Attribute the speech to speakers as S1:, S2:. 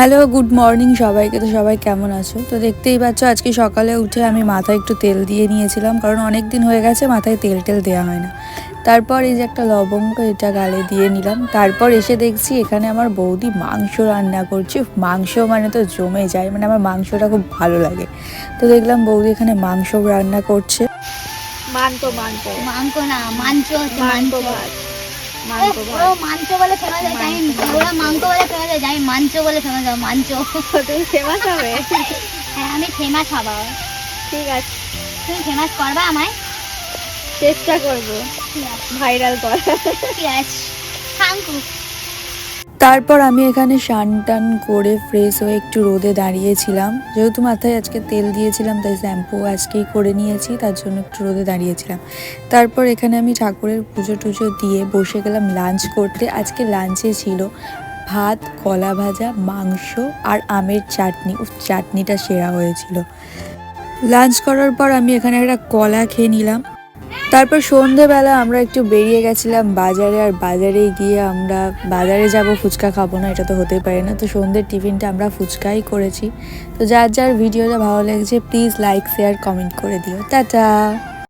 S1: Hello, good morning সবাইকে। তো সবাই কেমন আছো? তো দেখতেই পাচ্ছ আজকে সকালে উঠে আমি মাথায় একটু তেল দিয়ে নিয়েছিলাম, কারণ অনেক দিন হয়ে গেছে মাথায় তেল দেওয়া হয় না। তারপর এই যে একটা লবঙ্গ, এটা গালে দিয়ে নিলাম। তারপর এসে দেখছি এখানে আমার বৌদি মাংস রান্না করছে। মাংস মানে তো জমে যায়, মানে আমার মাংসটা খুব ভালো লাগে। তো দেখলাম বৌদি এখানে মাংস রান্না করছে।
S2: মাংস মাংস
S3: মাংস না, মাংস হচ্ছে মাংস।
S2: মাংস
S3: ও মাংস বলে ফেমাস হয়, জানি ওরা মাংস বলে ফেমাস হয়, জানি মাংস বলে ফেমাস হয়। মাংস
S2: তুমি ফেমাস হবে।
S3: হ্যাঁ, আমি ফেমাস হব।
S2: ঠিক আছে,
S3: তুমি ফেমাস করবা আমায়?
S2: চেষ্টা করবো ভাইরাল করা।
S3: ঠিক আছে, থ্যাংক ইউ।
S1: তারপর আমি এখানে স্নান টান করে ফ্রেশ হয়ে একটু রোদে দাঁড়িয়েছিলাম। যেহেতু মাথায় আজকে তেল দিয়েছিলাম তাই শ্যাম্পু আজকেই করে নিয়েছি, তার জন্য একটু রোদে দাঁড়িয়েছিলাম। তারপর এখানে আমি ঠাকুরের পুজো টুজো দিয়ে বসে গেলাম লাঞ্চ করতে। আজকে লাঞ্চে ছিল ভাত, কলা ভাজা, মাংস আর আমের চাটনি। চাটনিটা সেরা হয়েছিল। লাঞ্চ করার পর আমি এখানে একটা কলা খেয়ে নিলাম। তারপর সন্ধেবেলা আমরা একটু বেরিয়ে গেছিলাম বাজারে, আর বাজারে গিয়ে আমরা বাজারে যাব, ফুচকা খাবো না এটা তো হতেই পারে না। তো সন্ধ্যের টিফিনটা আমরা ফুচকাই করেছি। তো যার যার ভিডিওটা ভালো লেগেছে প্লিজ লাইক, শেয়ার, কমেন্ট করে দিও। টাটা।